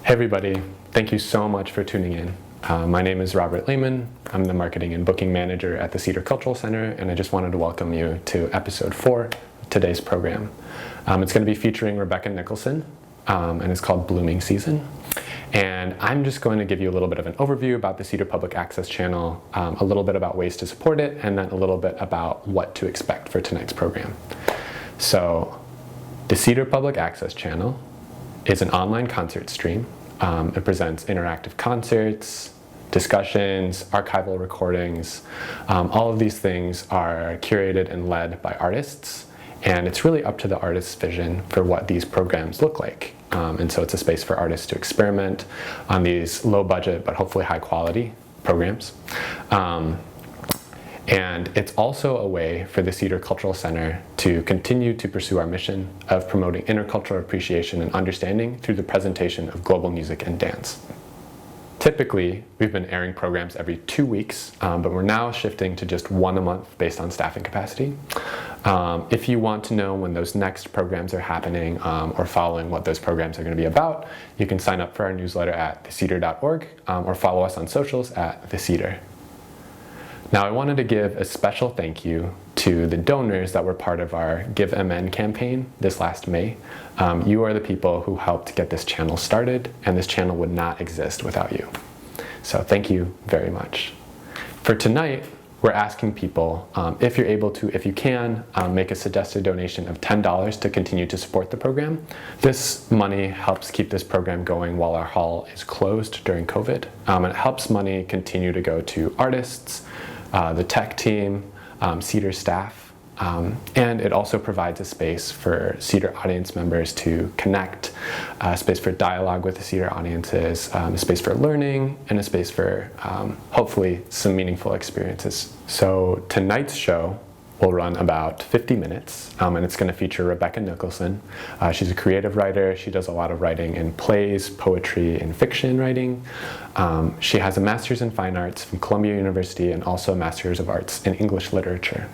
Hey everybody, thank you so much for tuning in. My name is Robert Lehman. I'm the Marketing and Booking Manager at the Cedar Cultural Center, and I just wanted to welcome you to episode 4 of today's program. It's going to be featuring Rebecca Nichloson, and it's called Blooming Season. And I'm just going to give you a little bit of an overview about the Cedar Public Access Channel, a little bit about ways to support it, and then a little bit about what to expect for tonight's program. So, the Cedar Public Access Channel is an online concert stream. It presents interactive concerts, discussions, archival recordings. All of these things are curated and led by artists, and it's really up to the artist's vision for what these programs look like. And so it's a space for artists to experiment on these low budget but hopefully high quality programs. And it's also a way for the Cedar Cultural Center to continue to pursue our mission of promoting intercultural appreciation and understanding through the presentation of global music and dance. Typically, we've been airing programs every 2 weeks, but we're now shifting to just one a month based on staffing capacity. If you want to know when those next programs are happening or following what those programs are going to be about, you can sign up for our newsletter at thecedar.org or follow us on socials at thecedar. Now, I wanted to give a special thank you to the donors that were part of our Give MN campaign this last May. You are the people who helped get this channel started, and this channel would not exist without you. So thank you very much. For tonight, we're asking people, if you're able to, if you can, make a suggested donation of $10 to continue to support the program. This money helps keep this program going while our hall is closed during COVID. It helps money continue to go to artists, the tech team, Cedar staff, and it also provides a space for Cedar audience members to connect, a space for dialogue with the Cedar audiences, a space for learning, and a space for hopefully some meaningful experiences. So tonight's show will run about 50 minutes, and it's going to feature Rebecca Nichloson. She's a creative writer. She does a lot of writing in plays, poetry, and fiction writing. She has a master's in fine arts from Columbia University and also a master's of arts in English literature.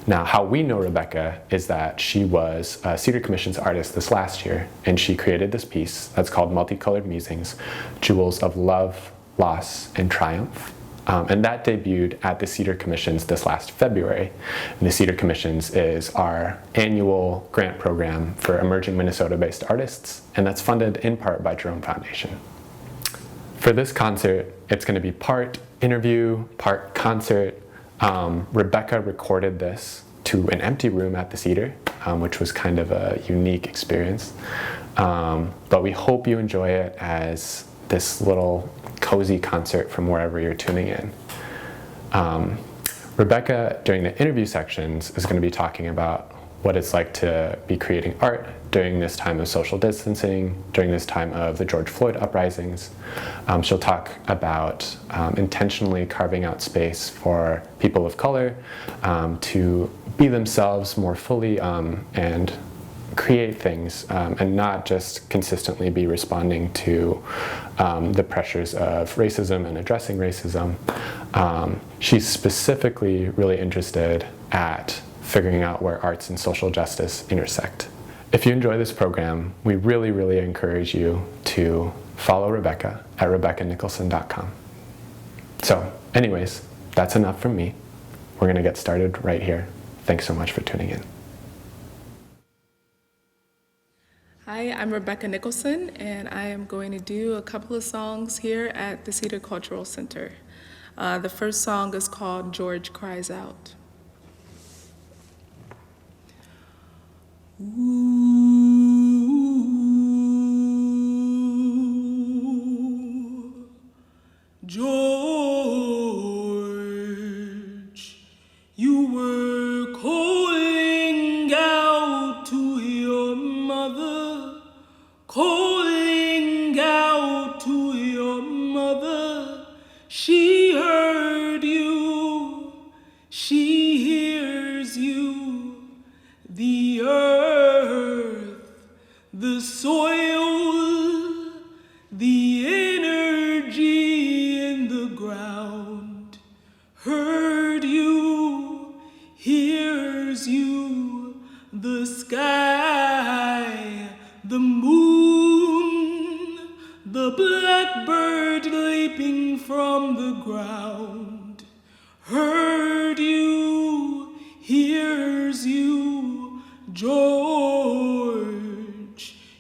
Now, how we know Rebecca is that she was a Cedar Commissions artist this last year, and she created this piece that's called Multicolored Musings, Jewels of Love, Loss, and Triumph. And that debuted at the Cedar Commissions this last February. And the Cedar Commissions is our annual grant program for emerging Minnesota-based artists, and that's funded in part by Jerome Foundation. For this concert, it's going to be part interview, part concert. Rebecca recorded this to an empty room at the Cedar, which was kind of a unique experience. But we hope you enjoy it as this little cozy concert from wherever you're tuning in. Rebecca, during the interview sections, is going to be talking about what it's like to be creating art during this time of social distancing, during this time of the George Floyd uprisings. She'll talk about intentionally carving out space for people of color to be themselves more fully and create things and not just consistently be responding to the pressures of racism and addressing racism. She's specifically really interested at figuring out where arts and social justice intersect. If you enjoy this program, we really, really encourage you to follow Rebecca at RebeccaNichloson.com. So, anyways, that's enough from me. We're going to get started right here. Thanks so much for tuning in. Hi, I'm Rebecca Nichloson, and I am going to do a couple of songs here at the Cedar Cultural Center. The first song is called George Cries Out. Ooh, George, you were calling out to your mother, calling out to your mother. She heard you, she hears you. The earth, the soil, the energy in the ground heard you, hears you. The sky, the moon, the that bird leaping from the ground heard you, hears you, George.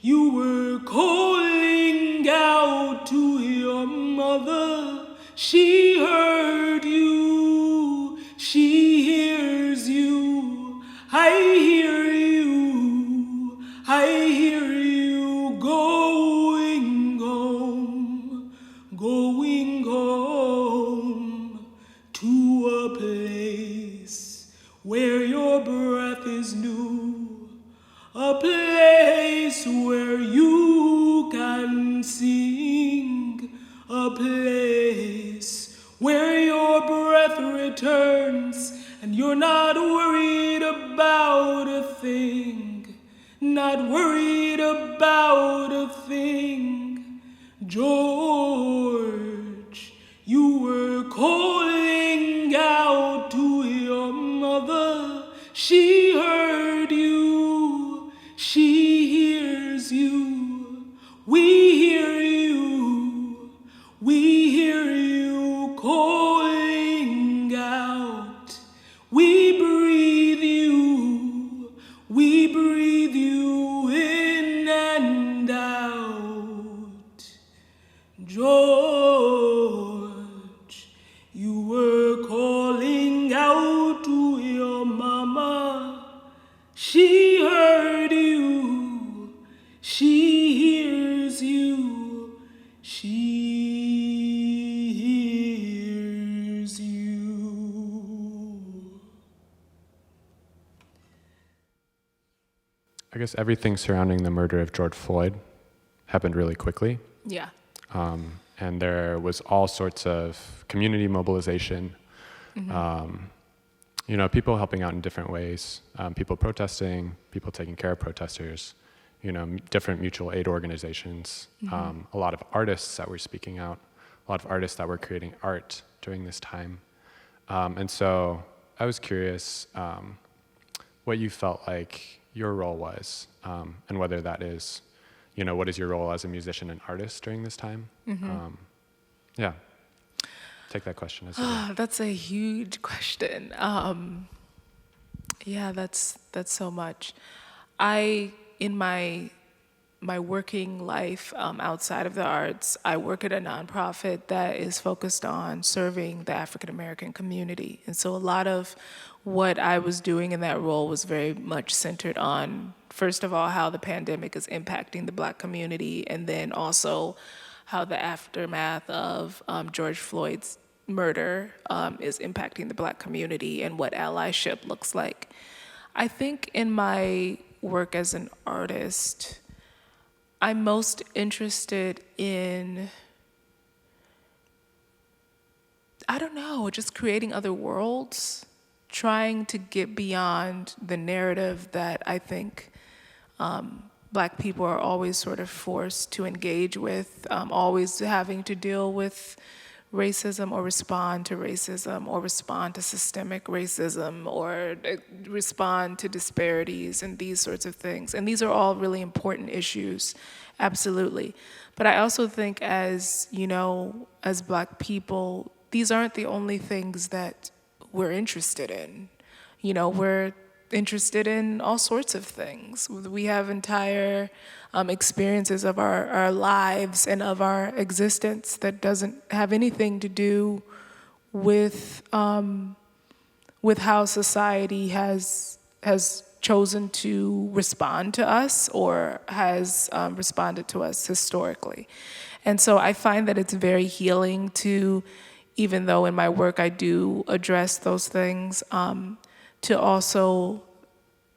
You were calling out to your mother. She heard you, she hears you. I hear you, I hear you going home, going home to a place where your breath is new, a place where you can sing, a place where your breath returns and you're not worried about a thing, not worried about a thing. George, you were calling out to your mother. She heard you, she hears you. We hear you, we hear you calling out. We breathe you in and out. George, you were calling out to your mama. She heard you, she hears you, she hears you. I guess everything surrounding the murder of George Floyd happened really quickly. Yeah. And there was all sorts of community mobilization, people helping out in different ways, people protesting, people taking care of protesters, different mutual aid organizations, a lot of artists that were speaking out, a lot of artists that were creating art during this time. And so I was curious what you felt like your role was, and whether that is, what is your role as a musician and artist during this time? Yeah, take that question as well. That's a huge question. Yeah, that's so much. In my working life outside of the arts, I work at a nonprofit that is focused on serving the African American community. And so a lot of what I was doing in that role was very much centered on, first of all, how the pandemic is impacting the Black community, and then also how the aftermath of George Floyd's murder is impacting the Black community and what allyship looks like. I think in my work as an artist, I'm most interested in, just creating other worlds, trying to get beyond the narrative that I think Black people are always sort of forced to engage with, always having to deal with racism or respond to racism or respond to systemic racism or respond to disparities and these sorts of things. And these are all really important issues, absolutely. But I also think as Black people, these aren't the only things that we're interested in. We're interested in all sorts of things. We have entire experiences of our lives and of our existence that doesn't have anything to do with how society has chosen to respond to us or has responded to us historically. And so I find that it's very healing to, even though in my work I do address those things, to also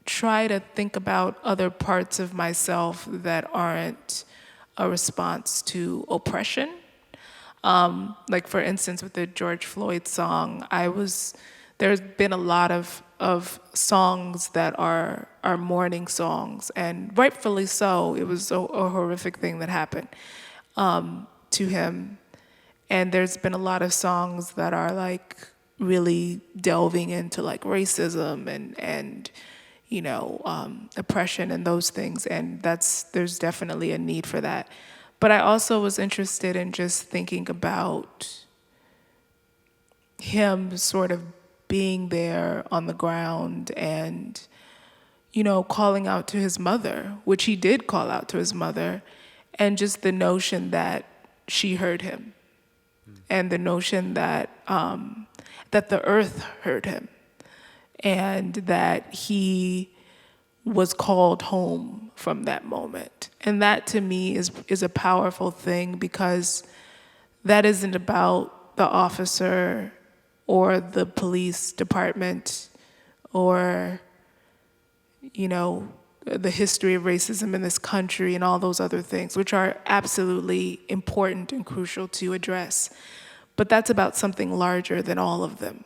try to think about other parts of myself that aren't a response to oppression. Like for instance, with the George Floyd song, there's been a lot of songs that are mourning songs, and rightfully so. It was a horrific thing that happened to him. And there's been a lot of songs that are like really delving into like racism and oppression and those things. And there's definitely a need for that. But I also was interested in just thinking about him sort of being there on the ground and, calling out to his mother, which he did call out to his mother, and just the notion that she heard him, and the notion that that the earth heard him, and that he was called home from that moment. And that to me is a powerful thing, because that isn't about the officer or the police department or, the history of racism in this country and all those other things, which are absolutely important and crucial to address. But that's about something larger than all of them,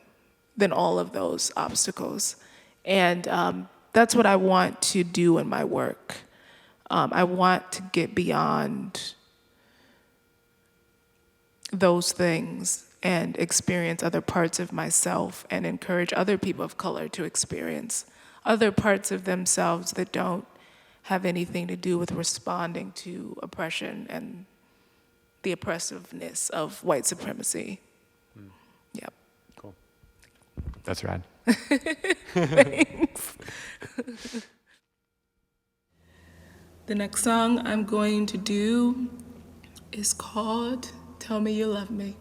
than all of those obstacles. And that's what I want to do in my work. I want to get beyond those things and experience other parts of myself and encourage other people of color to experience other parts of themselves that don't have anything to do with responding to oppression and the oppressiveness of white supremacy. Yep. Cool. That's rad. Thanks. The next song I'm going to do is called Tell Me You Love Me.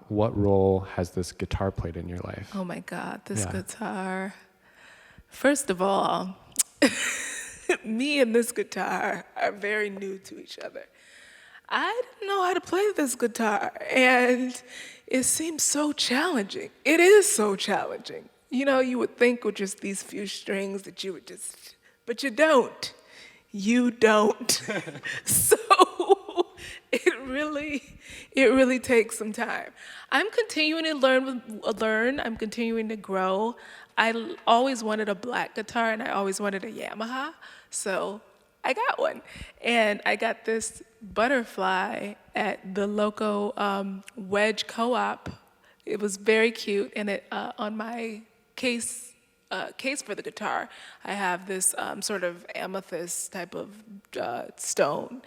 What role has this guitar played in your life? Oh my God, this guitar. First of all, me and this guitar are very new to each other. I didn't know how to play this guitar, and it seems so challenging. It is so challenging. You would think with just these few strings that you would just, but you don't. You don't. So it really takes some time. I'm continuing to learn. I'm continuing to grow. always wanted a black guitar, and I always wanted a Yamaha, so I got one. And I got this butterfly at the local Wedge Co-op. It was very cute, and it on my case for the guitar, I have this sort of amethyst type of stone.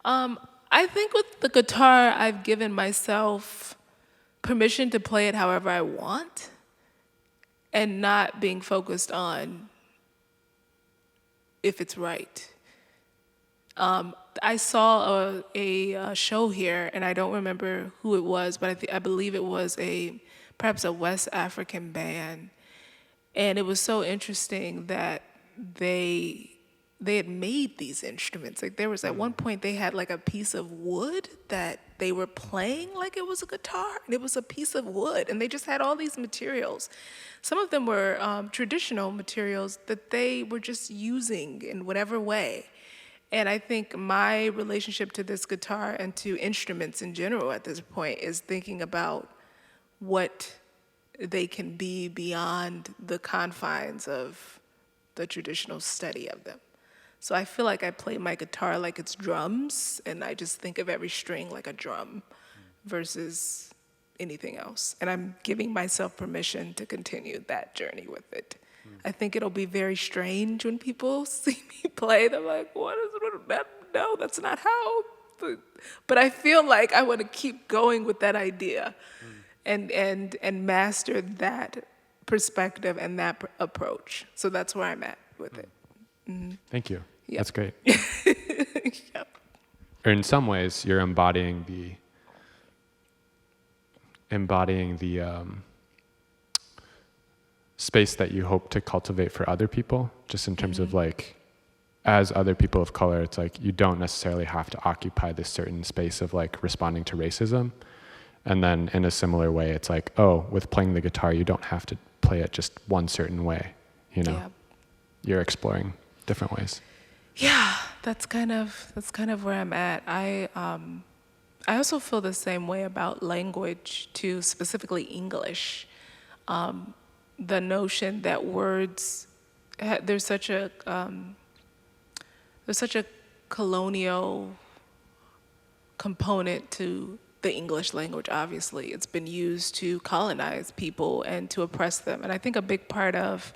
I think with the guitar, I've given myself permission to play it however I want, and not being focused on if it's right. I saw a show here, and I don't remember who it was, but I believe it was perhaps a West African band, and it was so interesting that they had made these instruments. Like there was at one point they had like a piece of wood that they were playing like it was a guitar, and it was a piece of wood, and they just had all these materials. Some of them were traditional materials that they were just using in whatever way. And I think my relationship to this guitar and to instruments in general at this point is thinking about what they can be beyond the confines of the traditional study of them. So I feel like I play my guitar like it's drums, and I just think of every string like a drum versus anything else. And I'm giving myself permission to continue that journey with it. I think it'll be very strange when people see me play. They're like, what is that? No, that's not how. But I feel like I want to keep going with that idea and master that perspective and that approach. So that's where I'm at with it. Thank you. Yep. That's great. Yep. Or in some ways, you're embodying the space that you hope to cultivate for other people, just in terms of like, as other people of color, it's like you don't necessarily have to occupy this certain space of like responding to racism. And then in a similar way, it's like, oh, with playing the guitar, you don't have to play it just one certain way, you know? Yeah. You're exploring different ways. Yeah, that's kind of where I'm at. I also feel the same way about language too, specifically English. The notion that words, there's such a colonial component to the English language. Obviously, it's been used to colonize people and to oppress them. And I think a big part of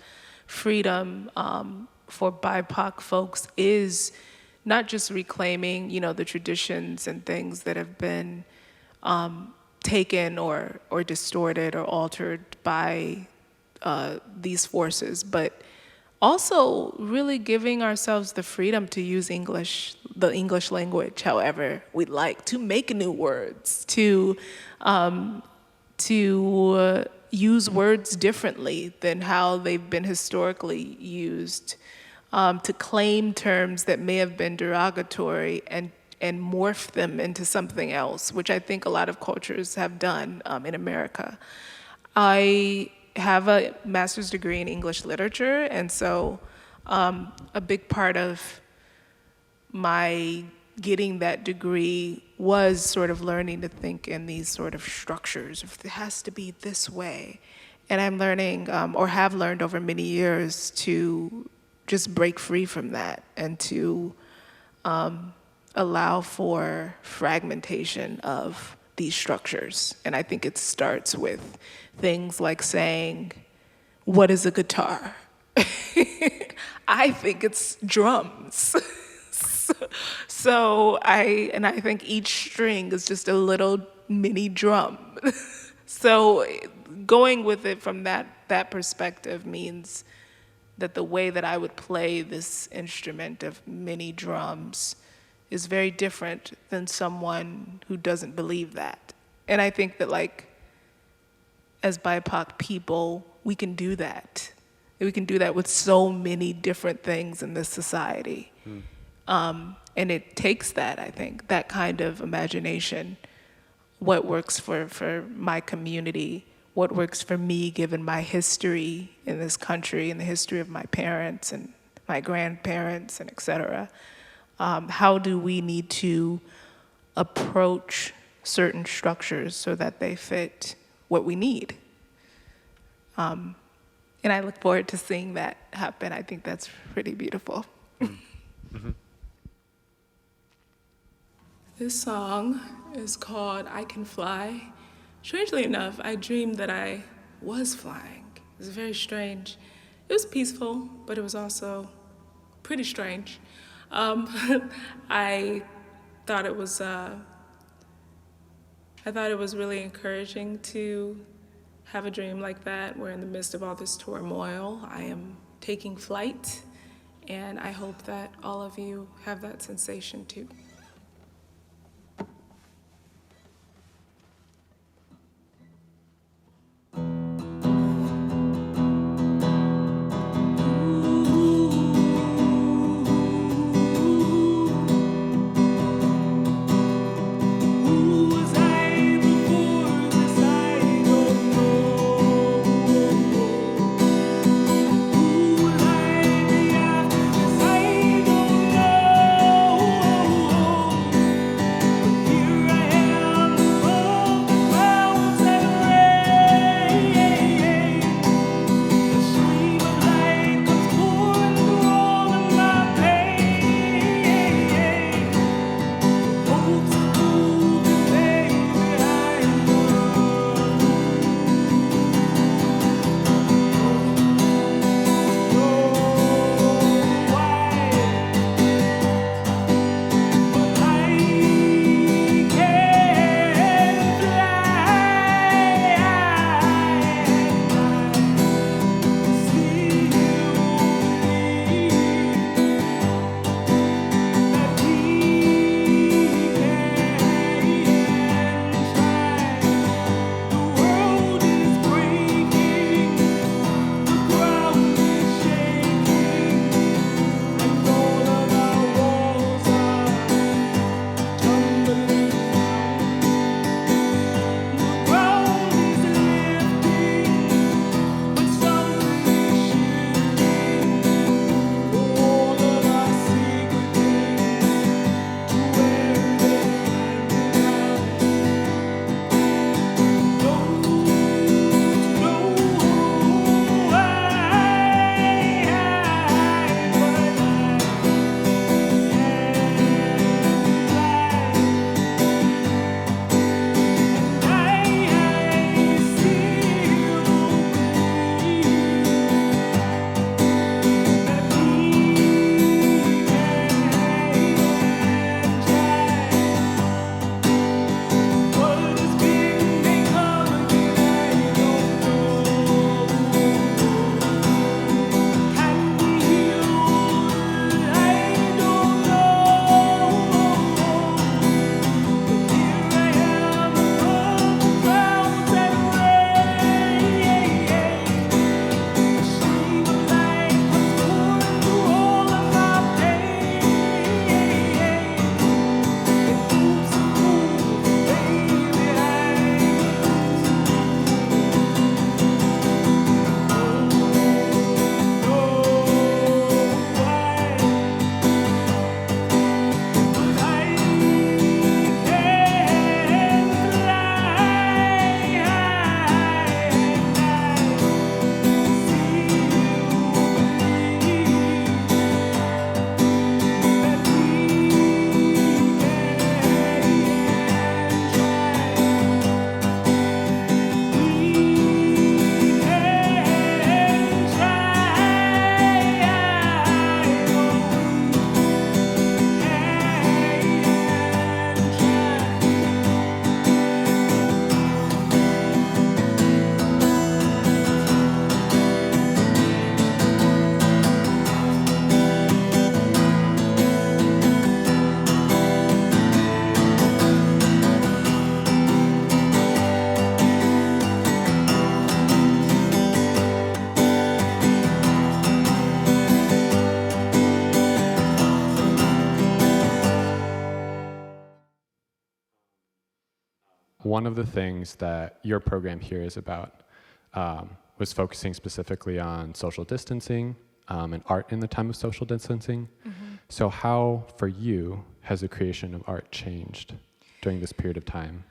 freedom for BIPOC folks is not just reclaiming, the traditions and things that have been taken or distorted or altered by these forces, but also really giving ourselves the freedom to use the English language however we'd like, to make new words, to use words differently than how they've been historically used, to claim terms that may have been derogatory and morph them into something else, which I think a lot of cultures have done in America. I have a master's degree in English literature, and so a big part of my getting that degree was sort of learning to think in these sort of structures. It has to be this way. And I'm learning, or have learned over many years, to just break free from that and to allow for fragmentation of these structures. And I think it starts with things like saying, what is a guitar? I think it's drums. So I think each string is just a little mini drum. So going with it from that perspective means that the way that I would play this instrument of mini drums is very different than someone who doesn't believe that. And I think that, like, as BIPOC people, we can do that. We can do that with so many different things in this society. And it takes that, I think, that kind of imagination, what works for my community, what works for me given my history in this country and the history of my parents and my grandparents and et cetera. How do we need to approach certain structures so that they fit what we need? And And I look forward to seeing that happen. I think that's pretty beautiful. Mm-hmm. This song is called I Can Fly. Strangely enough, I dreamed that I was flying. It was very strange. It was peaceful, but it was also pretty strange. I thought it was really encouraging to have a dream like that, where in the midst of all this turmoil, I am taking flight, and I hope that all of you have that sensation too. One of the things that your program here is about was focusing specifically on social distancing and art in the time of social distancing. Mm-hmm. So how, for you, has the creation of art changed during this period of time?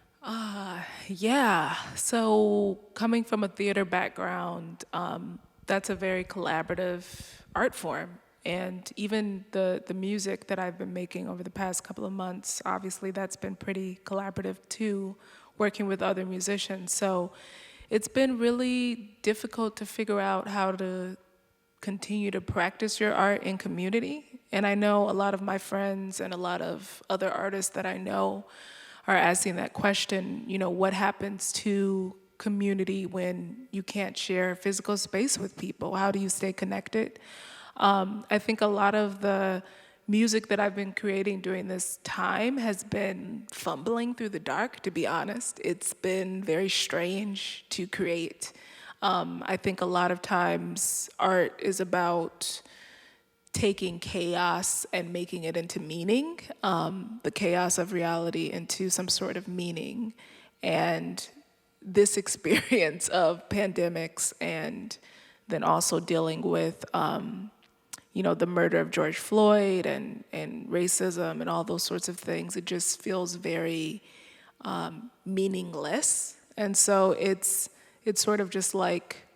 Yeah. So coming from a theater background, that's a very collaborative art form. And even the music that I've been making over the past couple of months, obviously that's been pretty collaborative too, working with other musicians. So it's been really difficult to figure out how to continue to practice your art in community. And I know a lot of my friends and a lot of other artists that I know are asking that question, you know, what happens to community when you can't share physical space with people? How do you stay connected? I think a lot of the music that I've been creating during this time has been fumbling through the dark, to be honest. It's been very strange to create. I think a lot of times art is about taking chaos and making it into meaning, the chaos of reality into some sort of meaning. And this experience of pandemics and then also dealing with you know, the murder of George Floyd and racism and all those sorts of things, it just feels very meaningless. And so it's sort of just like,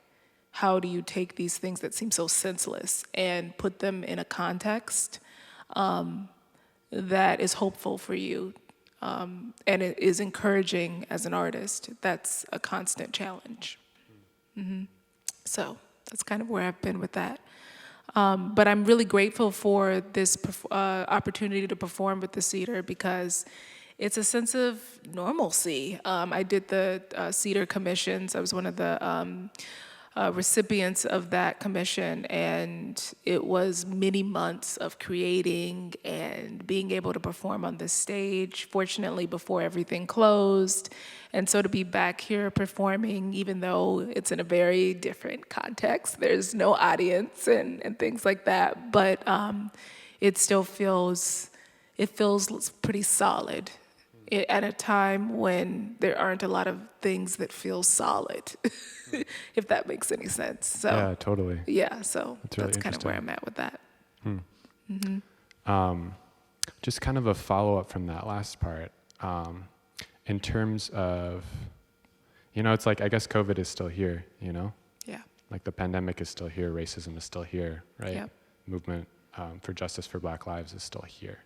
how do you take these things that seem so senseless and put them in a context that is hopeful for you and it is encouraging as an artist? That's a constant challenge. So that's kind of where I've been with that. But I'm really grateful for this opportunity to perform with the Cedar because it's a sense of normalcy. I did the Cedar Commissions. I was one of the recipients of that commission, and it was many months of creating and being able to perform on this stage, fortunately before everything closed. And so to be back here performing, even though it's in a very different context, there's no audience and things like that, but it still feels pretty solid at a time when there aren't a lot of things that feel solid, if that makes any sense. So Yeah, totally. yeah, so Really that's kind of where I'm at with that. Just kind of a follow-up from that last part. In terms of, you know, it's like, I guess COVID is still here, you know? Yeah. Like the pandemic is still here, racism is still here, right? Yep. Movement for justice for Black lives is still here.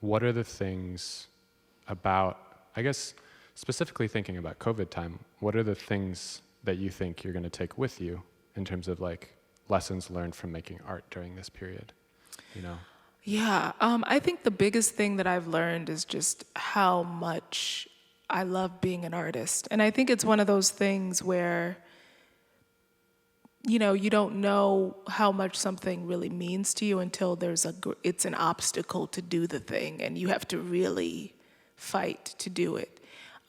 What are the things about, I guess, specifically thinking about COVID time, what are the things that you think you're going to take with you in terms of like lessons learned from making art during this period, you know? Yeah, I think the biggest thing that I've learned is just how much I love being an artist. And I think it's one of those things where, you know, you don't know how much something really means to you until it's an obstacle to do the thing, and you have to really fight to do it.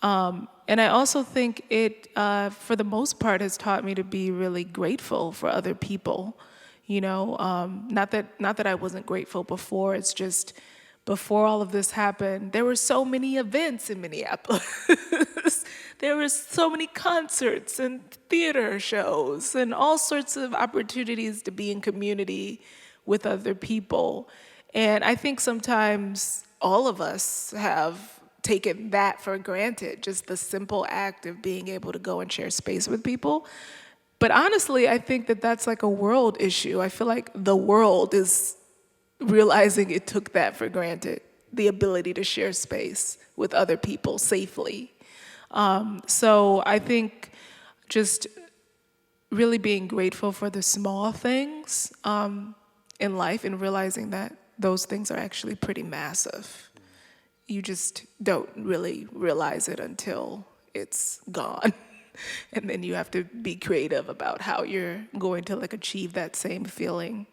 And I also think it, for the most part, has taught me to be really grateful for other people. You know, not that I wasn't grateful before. It's just before all of this happened, there were so many events in Minneapolis. There were so many concerts and theater shows and all sorts of opportunities to be in community with other people. And I think sometimes all of us have taken that for granted, just the simple act of being able to go and share space with people. But honestly, I think that that's like a world issue. I feel like the world is realizing it took that for granted, the ability to share space with other people safely. So I think just really being grateful for the small things in life and realizing that those things are actually pretty massive. You just don't really realize it until it's gone. And then you have to be creative about how you're going to like achieve that same feeling.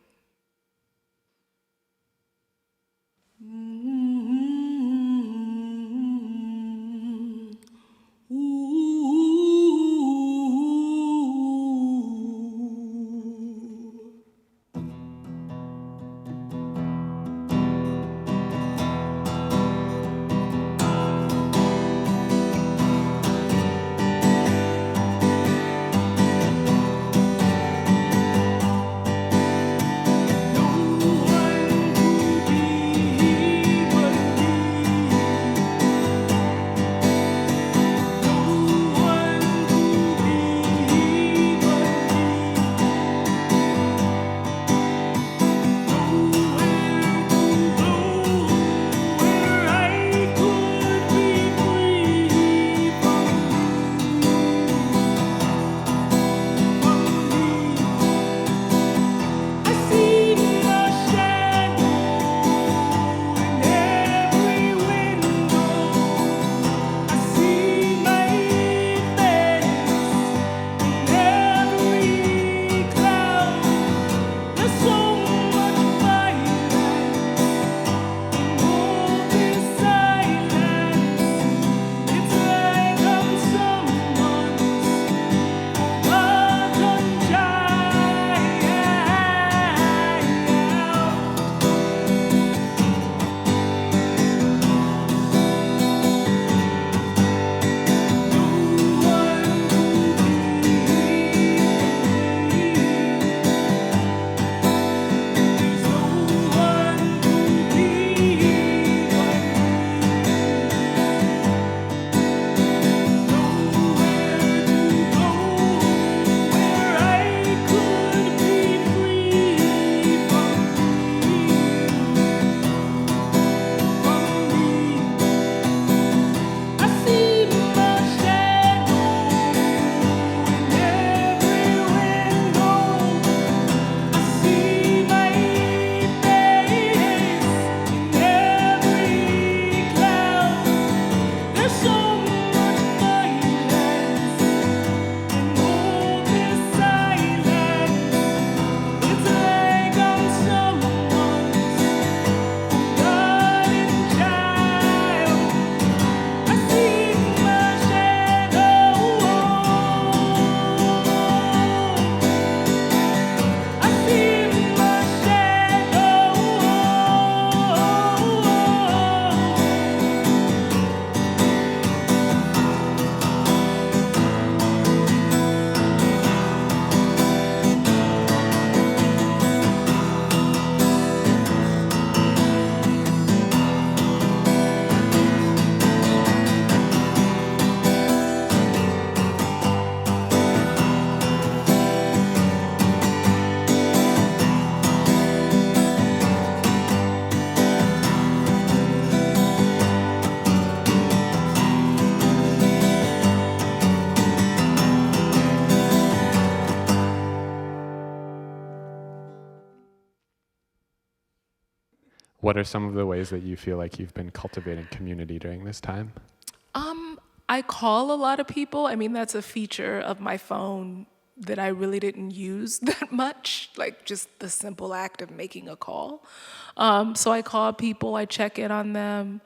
What are some of the ways that you feel like you've been cultivating community during this time? I call a lot of people. I mean, that's a feature of my phone that I really didn't use that much, like just the simple act of making a call. So I call people, I check in on them.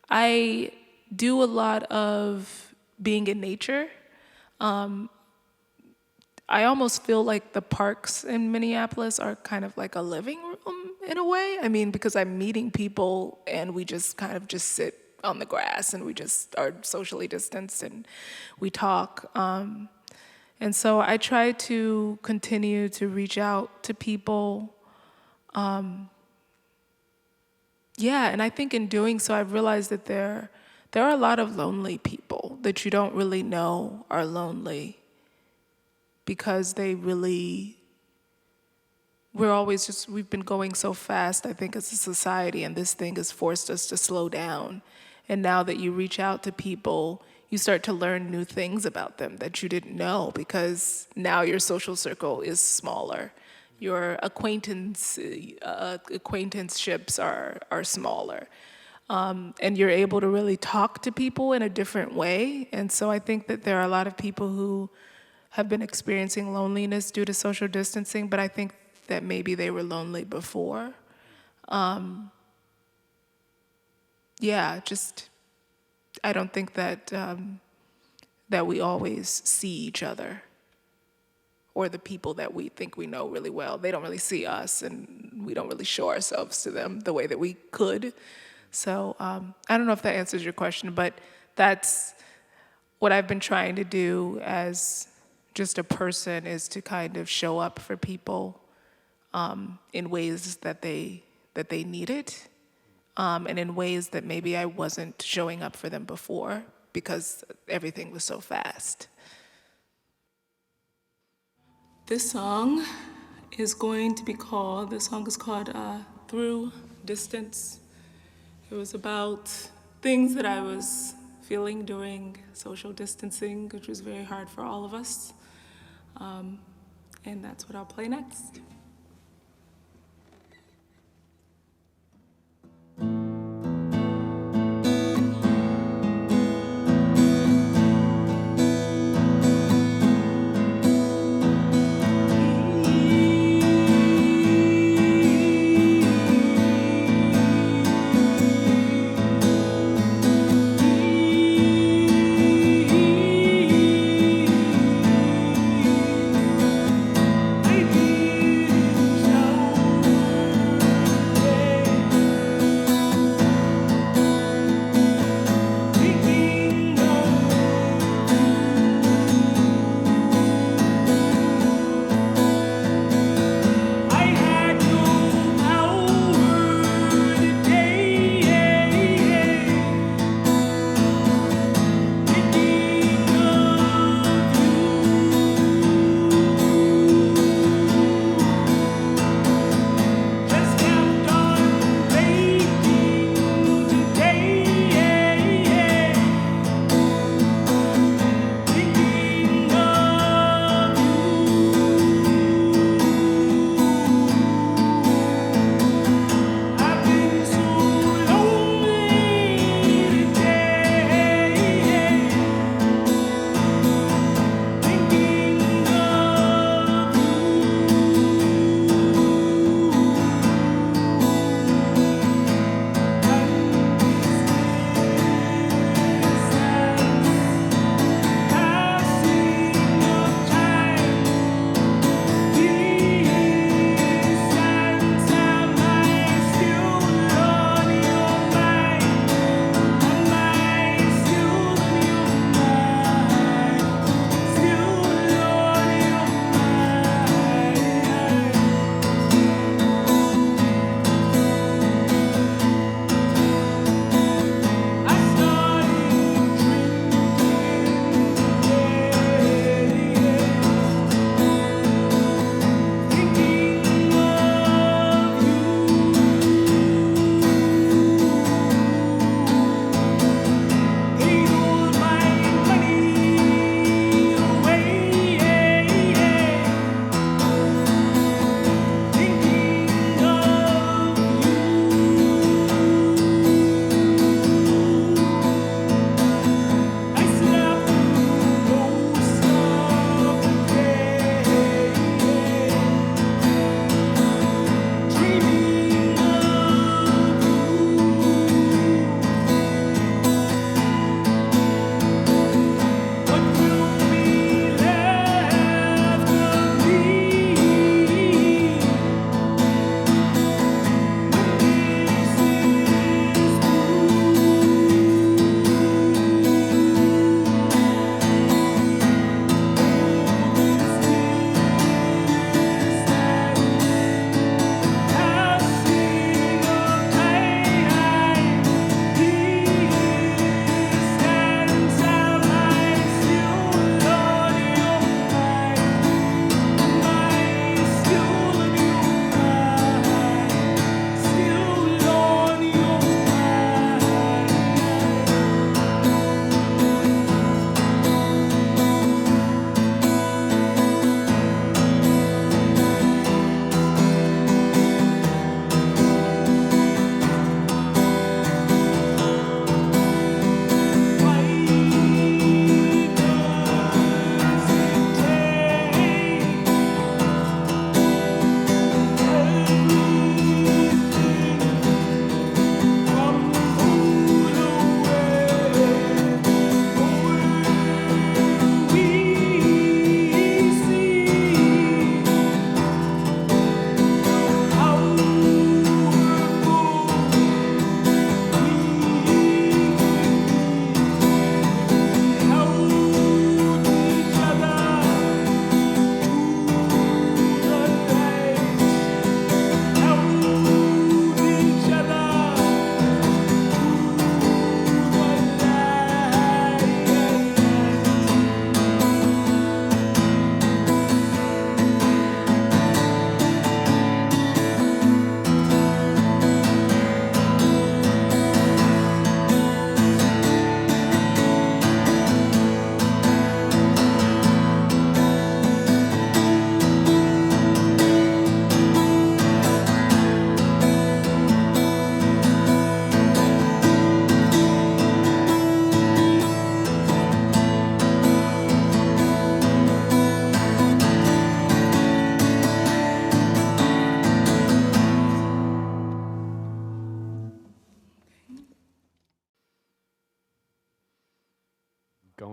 I do a lot of being in nature. I almost feel like the parks in Minneapolis are kind of like a living room in a way. I mean, because I'm meeting people and we just kind of just sit on the grass and we just are socially distanced and we talk. And so I try to continue to reach out to people. Yeah, and I think in doing so, I've realized that there are a lot of lonely people that you don't really know are lonely because we've been going so fast, I think, as a society, and this thing has forced us to slow down. And now that you reach out to people, you start to learn new things about them that you didn't know because now your social circle is smaller. Your acquaintanceships are smaller. And you're able to really talk to people in a different way. And so I think that there are a lot of people who have been experiencing loneliness due to social distancing, but I think that maybe they were lonely before. I don't think that that we always see each other or the people that we think we know really well. They don't really see us, and we don't really show ourselves to them the way that we could. So I don't know if that answers your question, but that's what I've been trying to do as just a person, is to kind of show up for people in ways that they need it, and in ways that maybe I wasn't showing up for them before because everything was so fast. This song is called Through Distance. It was about things that I was feeling during social distancing, which was very hard for all of us. And that's what I'll play next.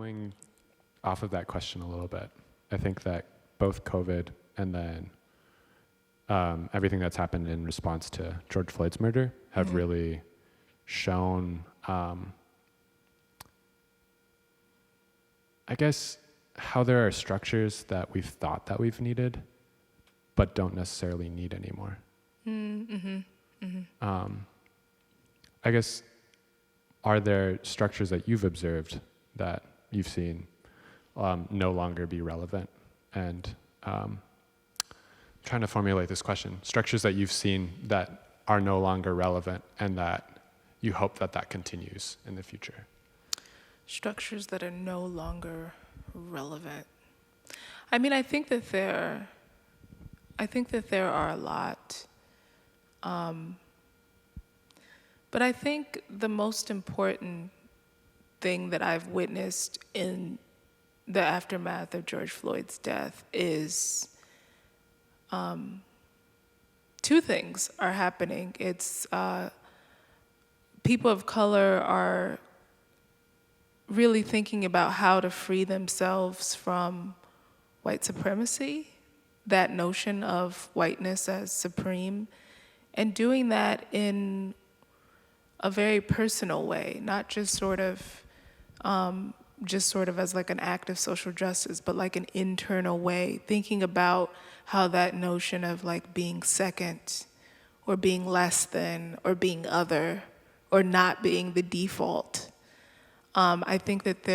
going off of that question a little bit, I think that both COVID and then everything that's happened in response to George Floyd's murder have really shown, I guess, how there are structures that we've thought that we've needed, but don't necessarily need anymore. I guess, are there structures that you've observed that you've seen no longer be relevant? And trying to formulate this question, structures that you've seen that are no longer relevant and that you hope that that continues in the future. Structures that are no longer relevant. I mean, I think that there are a lot. But I think the most important thing that I've witnessed in the aftermath of George Floyd's death is two things are happening. It's people of color are really thinking about how to free themselves from white supremacy, that notion of whiteness as supreme, and doing that in a very personal way, not just sort of as like an act of social justice, but like an internal way, thinking about how that notion of like being second or being less than or being other or not being the default. I think that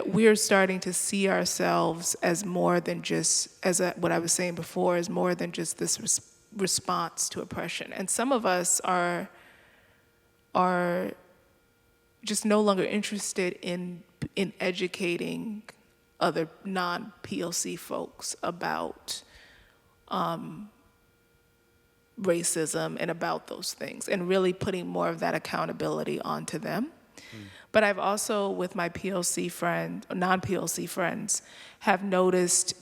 we're starting to see ourselves as more than just, what I was saying before, as more than just this response to oppression. And some of us are just no longer interested in educating other non-POC folks about racism and about those things, and really putting more of that accountability onto them. But I've also, with my non-POC friends, I've noticed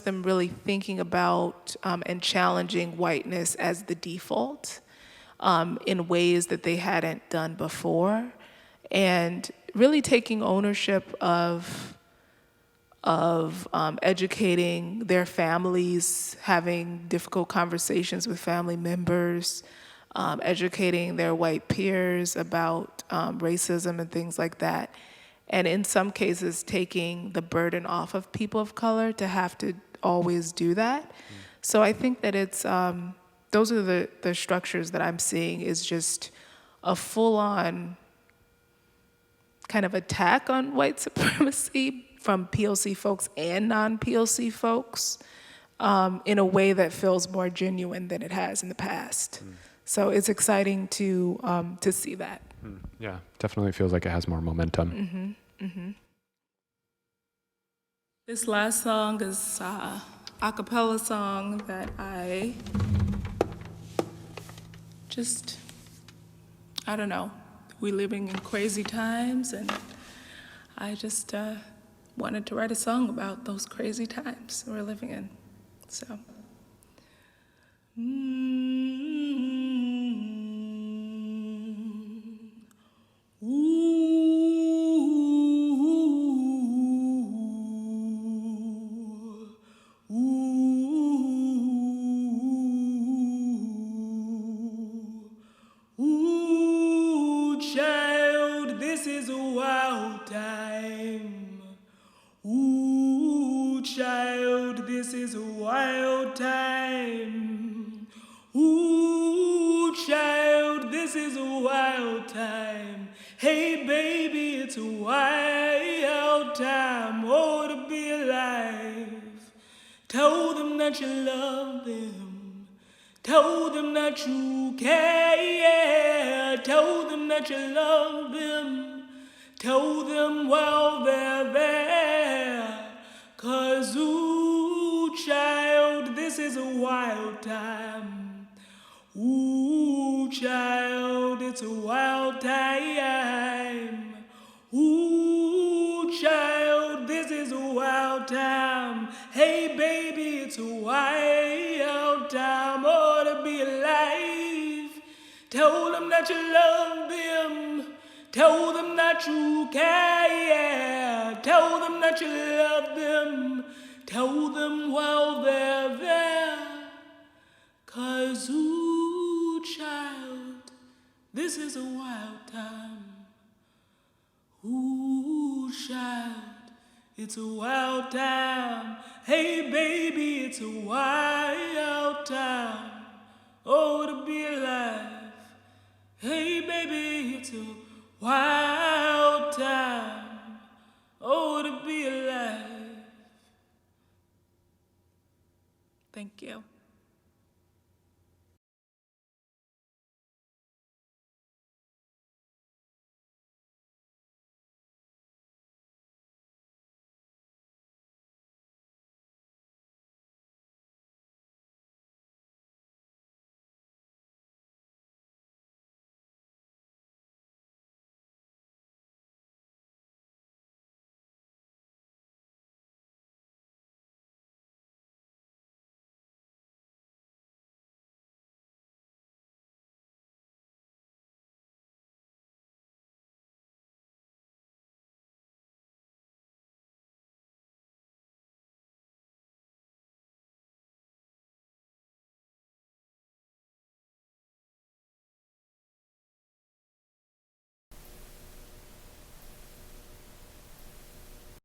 them really thinking about and challenging whiteness as the default in ways that they hadn't done before, and really taking ownership of educating their families, having difficult conversations with family members, educating their white peers about racism and things like that. And in some cases, taking the burden off of people of color to have to always do that. So I think that it's, those are the structures that I'm seeing, is just a full-on kind of attack on white supremacy from POC folks and non-POC folks in a way that feels more genuine than it has in the past. So it's exciting to see that. Yeah, definitely feels like it has more momentum. This last song is a cappella song that I don't know, we're living in crazy times, and I just wanted to write a song about those crazy times we're living in. So. Child, this is a wild time. Ooh, child, this is a wild time. Ooh, child, this is a wild time. Hey, baby, it's a wild time. Oh, to be alive. Tell them that you love them. Tell them that you care. Tell them that you love them. Tell them while they're there. 'Cause, ooh, child, this is a wild time. Ooh, child, it's a wild time. Ooh, child, this is a wild time. Hey, baby, it's a wild time. Oh, to be alive. Tell them that you love them. Tell them that you care. Tell them that you love them. Tell them while they're there. 'Cause ooh, child, this is a wild time. Ooh, child, it's a wild time. Hey, baby, it's a wild time. Oh, to be alive. Hey, baby, it's a wild time. Oh, to be alive. Thank you.